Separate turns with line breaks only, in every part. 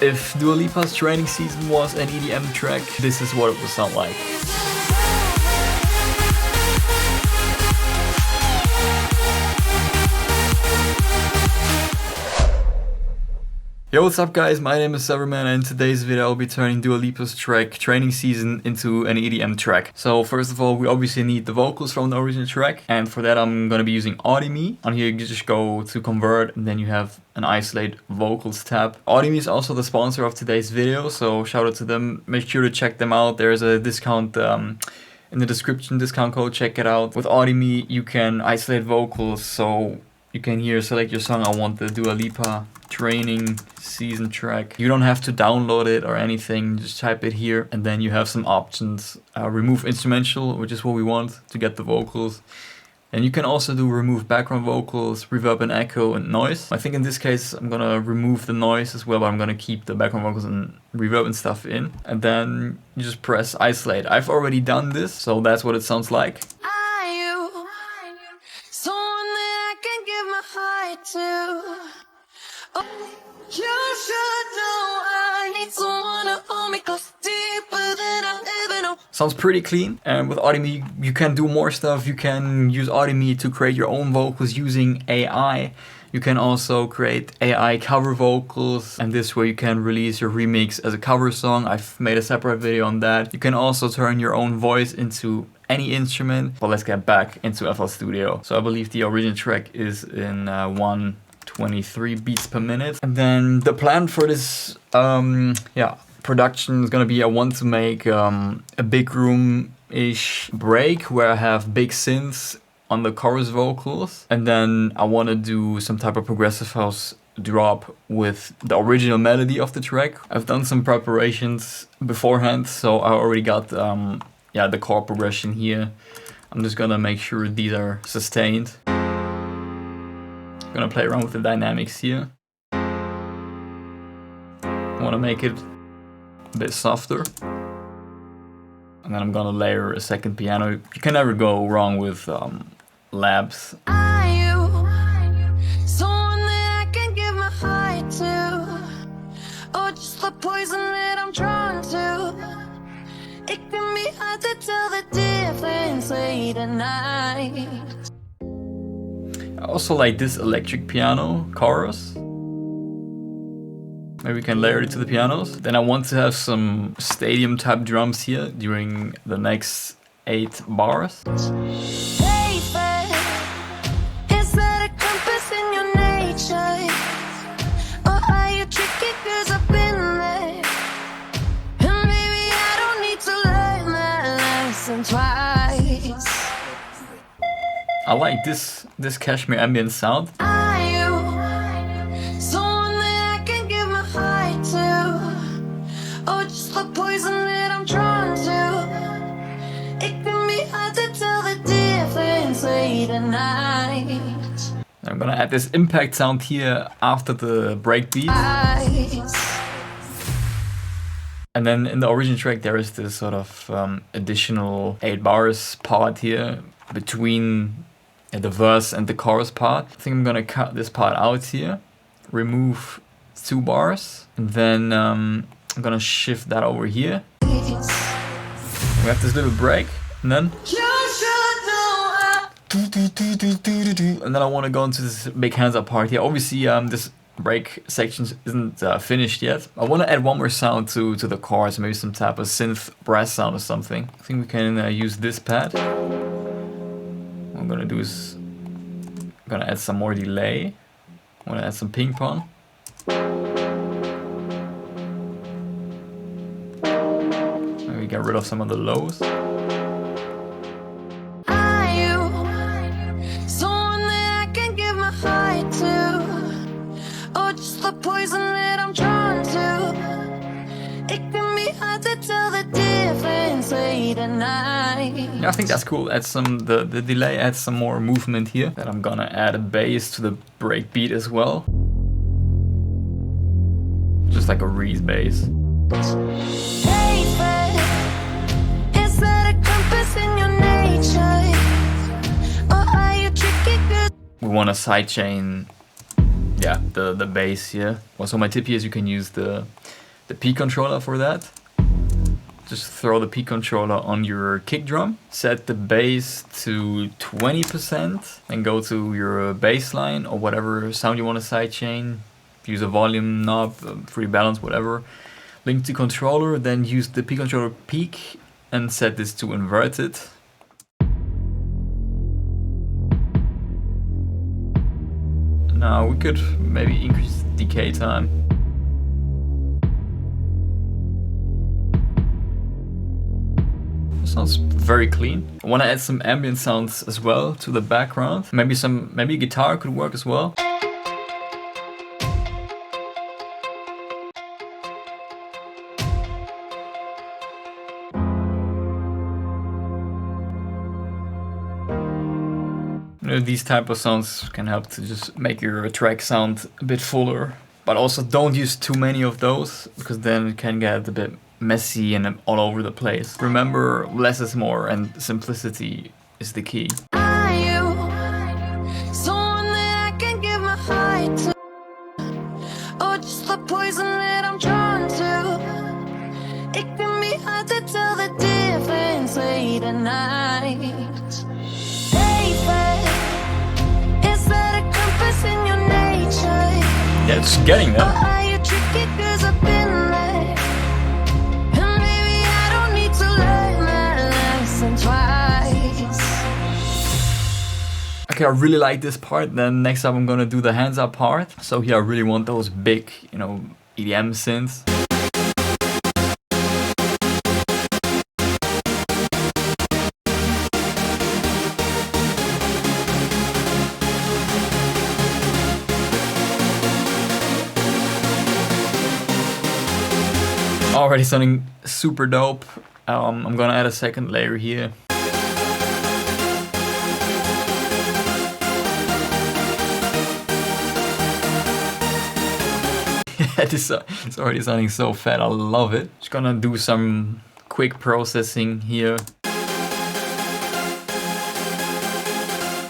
If Dua Lipa's Training season was an EDM track, this is what it would sound like. Yo, what's up guys, my name is Severman and in today's video I'll be turning Dua Lipa's track Training Season into an EDM track. So first of all, we obviously need the vocals from the original track, and for that I'm gonna be using Audimi. On here you just go to convert and then you have an isolate vocals tab. Audimi is also the sponsor of today's video, so shout out to them. Make sure to check them out. There's a discount in the description, discount code, check it out. With Audimi you can isolate vocals, so you can here select your song. I want the Dua Lipa Training Season track. You don't have to download it or anything, just type it here and then you have some options. Remove instrumental, which is what we want to get the vocals. And you can also do remove background vocals, reverb and echo and noise. I think in this case I'm gonna remove the noise as well, but I'm gonna keep the background vocals and reverb and stuff in. And then you just press isolate. I've already done this, so that's what it sounds like.
You should know I need someone to hold me close, deeper than I'll ever know.
Sounds pretty clean, and with Audimi you can do more stuff. You can use Audimi to create your own vocals using AI. You can also create AI cover vocals, and this way you can release your remix as a cover song. I've made a separate video on that. You can also turn your own voice into any instrument. But let's get back into FL Studio. So I believe the original track is in 123 beats per minute. And then the plan for this production is gonna be, I want to make a big room-ish break where I have big synths on the chorus vocals, and then I want to do some type of progressive house drop with the original melody of the track. I've done some preparations beforehand, so I already got the chord progression here. I'm just gonna make sure these are sustained. I'm gonna play around with the dynamics here. I want to make it a bit softer. And then I'm gonna layer a second piano. You can never go wrong with labs.
Are you someone that I can give my heart to, or just the poison that I'm drawn to? It can be hard to tell the difference late at night.
I also like this electric piano chorus. Maybe we can layer it to the pianos. Then I want to have some stadium type drums here during the next 8 bars. I like this cashmere ambient sound.
Are you someone that I can give my heart to, or just the poison that I'm drawn to? It can be hard to tell the difference late at night.
I'm gonna add this impact sound here after the breakbeat. And then in the original track there is this sort of additional 8 bars part here between the verse and the chorus part. I think I'm gonna cut this part out here, remove 2 bars, and then I'm gonna shift that over here. We have this little break, and then and then I want to go into this big hands up part here. Obviously this break section isn't finished yet. I want to add one more sound to the chorus, maybe some type of synth brass sound or something. I think we can use this pad. What I'm gonna do is I'm gonna add some more delay. I want to add some ping pong. Maybe get rid of some of the lows.
Poison that I'm drawn to. It can be hard to tell the difference late at night.
Yeah, I think that's cool. Add some the delay adds some more movement here. Then I'm gonna add a bass to the breakbeat as well. Just like a Reese bass.
Is that a compass in your nature? Or are you tricky?
We want to sidechain yeah, the bass here. Also, my tip here is you can use the P controller for that. Just throw the P controller on your kick drum, set the bass to 20%, and go to your bass line or whatever sound you want to sidechain. Use a volume knob, free balance, whatever. Link to controller, then use the P controller peak and set this to inverted. Now we could maybe increase decay time. Sounds very clean. I want to add some ambient sounds as well to the background. Maybe guitar could work as well. You know, these type of sounds can help to just make your track sound a bit fuller. But also don't use too many of those, because then it can get a bit messy and all over the place. Remember, less is more, and simplicity is the key.
Are you someone that I can give my heart to? Or just the poison that I'm drawn to? It can be hard to tell the difference late at night. Baby, is that a compass in your nature?
Yeah, it's getting there.
Or are you tricky 'cause I've been there? And maybe I don't need to learn that lesson twice.
Okay, I really like this part. Then next up I'm gonna do the hands up part. So here I really want those big, you know, EDM synths. Already sounding super dope. I'm gonna add a second layer here. It's already sounding so fat, I love it. Just gonna do some quick processing here.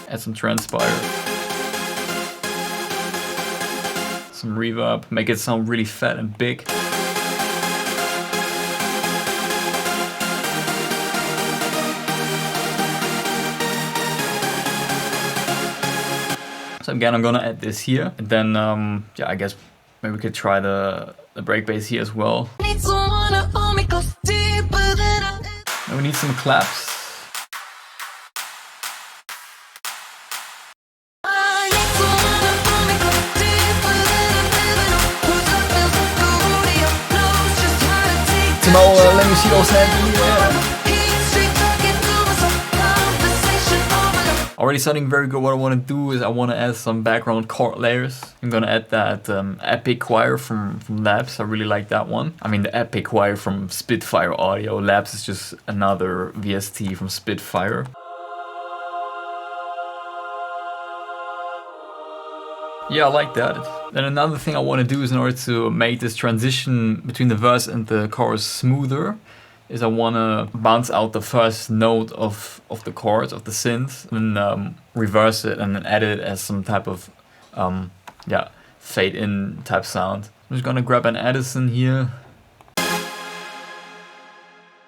Add some transpire. Some reverb, make it sound really fat and big. So again, I'm gonna add this here, and then yeah, I guess maybe we could try the break bass here as well.
Need someone to hold me close deeper than I.
And we need some claps.
I need someone to hold me close deeper than I've ever known. Whose love feels like a rodeo, knows just how to take the
Timo, let me
joke.
see those hands in the air.
He's straight talking to myself, conversation overload.
Already sounding very good. What I want to do is I want to add some background chord layers. I'm gonna add that epic choir from Labs. I really like that one. I mean, the epic choir from Spitfire Audio. Labs is just another VST from Spitfire. Yeah, I like that. Then another thing I want to do is, in order to make this transition between the verse and the chorus smoother, is I want to bounce out the first note of the chord, of the synth, and reverse it and then edit it as some type of yeah, fade in type sound. I'm just gonna grab an Edison here,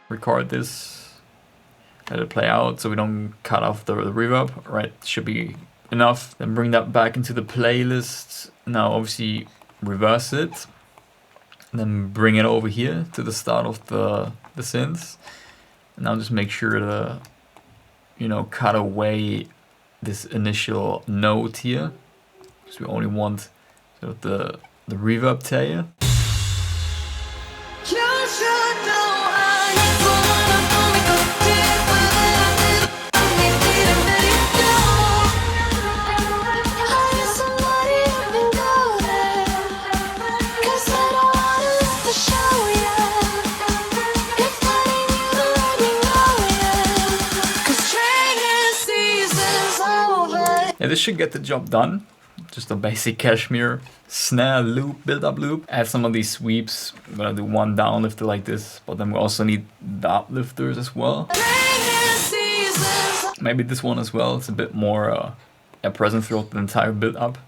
record this, let it play out so we don't cut off the reverb. Right, should be enough. Then bring that back into the playlist. Now obviously reverse it, and then bring it over here to the start of the synths. And now just make sure to, you know, cut away this initial note here, because we only want sort of the reverb tail.
You should know I need someone to hold me close deeper than I've ever. I need to let you go. I need somebody who can go there, 'cause I don't wanna lose the show yet. If I need you to let me know yet, 'cause training season's over.
Yeah, this should get the job done. Just a basic Cashmere snare loop, build-up loop. Add some of these sweeps. I'm gonna do one downlifter like this, but then we also need the uplifters as well.
Training season's
Maybe this one as well. It's a bit more present throughout the entire build-up.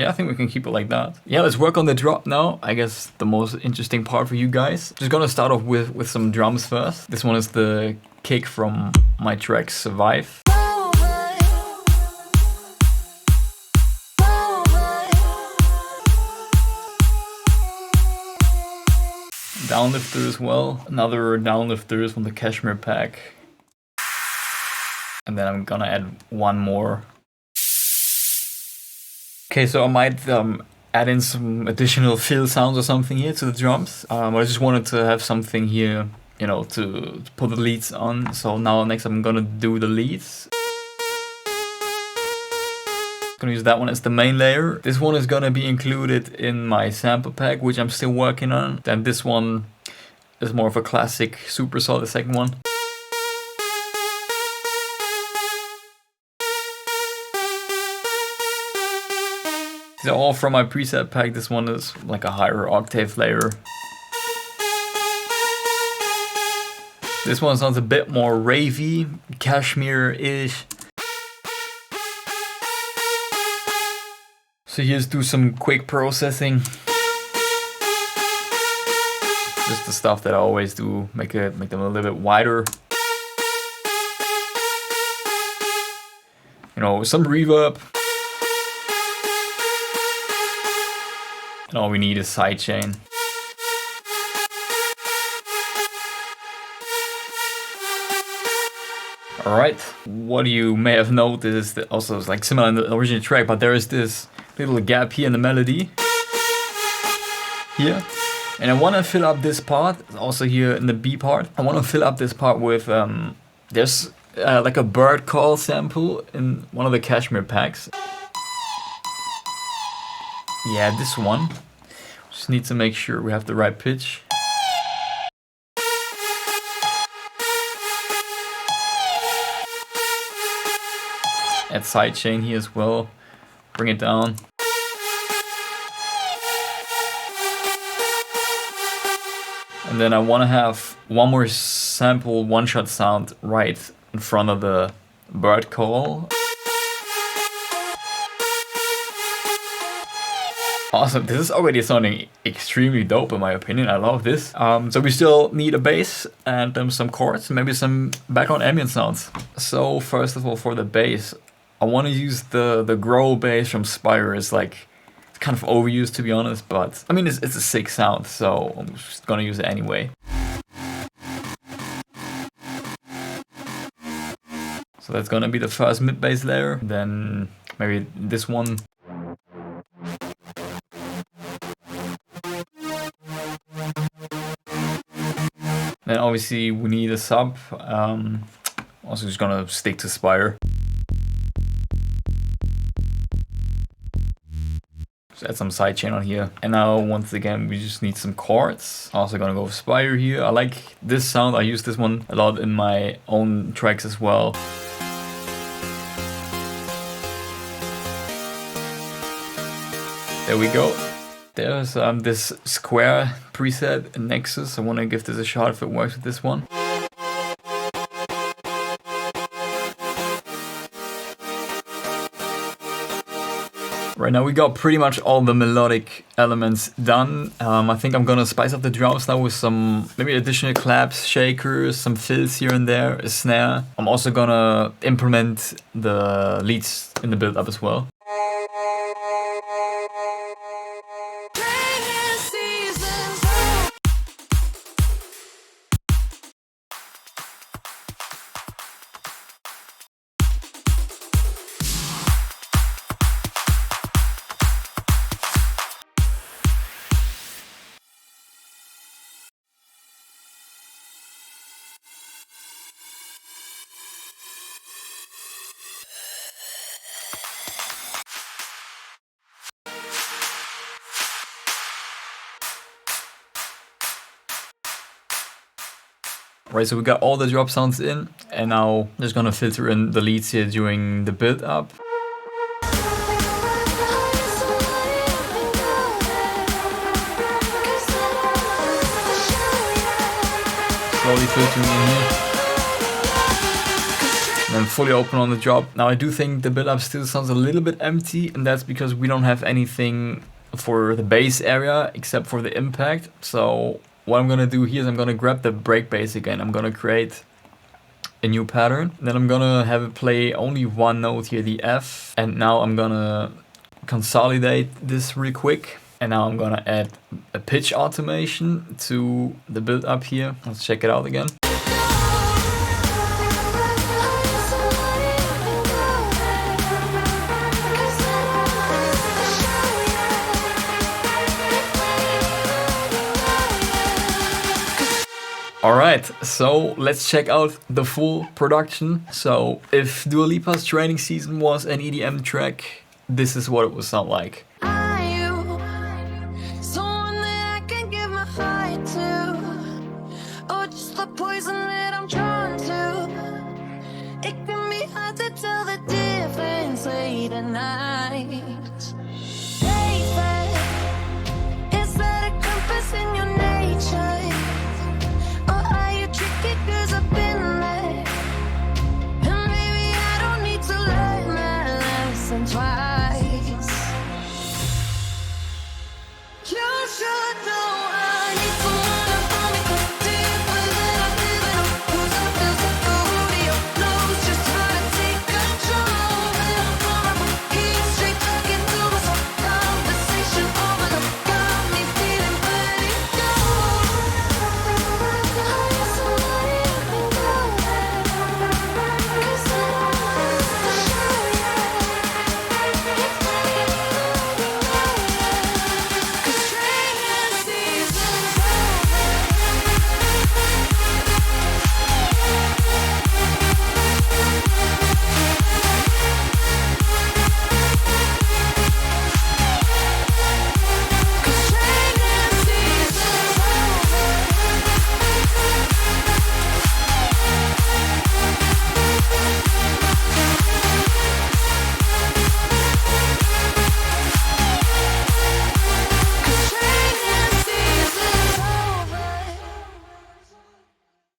yeah, I think we can keep it like that. Yeah, let's work on the drop now. I guess the most interesting part for you guys. Just gonna start off with some drums first. This one is the kick from my track Survive. Downlifter as well. Another downlifter from the Cashmere pack. And then I'm gonna add one more. Okay, so I might add in some additional fill sounds or something here to the drums. I just wanted to have something here, you know, to put the leads on. So now next I'm gonna do the leads. Gonna use that one as the main layer. This one is gonna be included in my sample pack, which I'm still working on. Then this one is more of a classic super solid, the second one. These are all from my preset pack. This one is like a higher octave layer. This one sounds a bit more ravey, cashmere-ish. So here's do some quick processing. Just the stuff that I always do, make them a little bit wider. You know, some reverb. And all we need is sidechain. Alright, what you may have noticed is that also it's like similar in the original track, but there is this little gap here in the melody. Here. And I want to fill up this part, also here in the B part. I want to fill up this part with, there's like a bird call sample in one of the Cashmere packs. Yeah, this one. Just need to make sure we have the right pitch. Add sidechain here as well. Bring it down. And then I want to have one more sample one-shot sound right in front of the bird call. Awesome, this is already sounding extremely dope in my opinion. I love this. So we still need a bass and some chords, maybe some background ambient sounds. So first of all, for the bass, I want to use the growl bass from Spire. It's like, it's kind of overused to be honest, but I mean it's a sick sound, so I'm just gonna use it anyway. So that's gonna be the first mid bass layer, then maybe this one. Then obviously we need a sub. Also just gonna stick to Spire. Just add some sidechain on here. And now once again we just need some chords. Also gonna go with Spire here. I like this sound. I use this one a lot in my own tracks as well. There we go. There's this square preset Nexus. I want to give this a shot if it works with this one. Right now we got pretty much all the melodic elements done. I think I'm gonna spice up the drums now with some maybe additional claps, shakers, some fills here and there, a snare. I'm also gonna implement the leads in the build-up as well. Right, so we got all the drop sounds in, and now I'm just gonna filter in the leads here during the build up. Slowly filtering in here. and then fully open on the drop. Now I do think the build-up still sounds a little bit empty, and that's because we don't have anything for the bass area except for the impact. So what I'm gonna do here is I'm gonna grab the break bass again. I'm gonna create a new pattern. Then I'm gonna have it play only one note here, the F. And now I'm gonna consolidate this real quick. And now I'm gonna add a pitch automation to the build up here. Let's check it out again. Alright, so let's check out the full production. So if Dua Lipa's Training Season was an EDM track, this is what it would sound like.
Are you someone that I can give my heart to? Or just the poison that I'm drawn to? It can be hard to tell the difference late at night.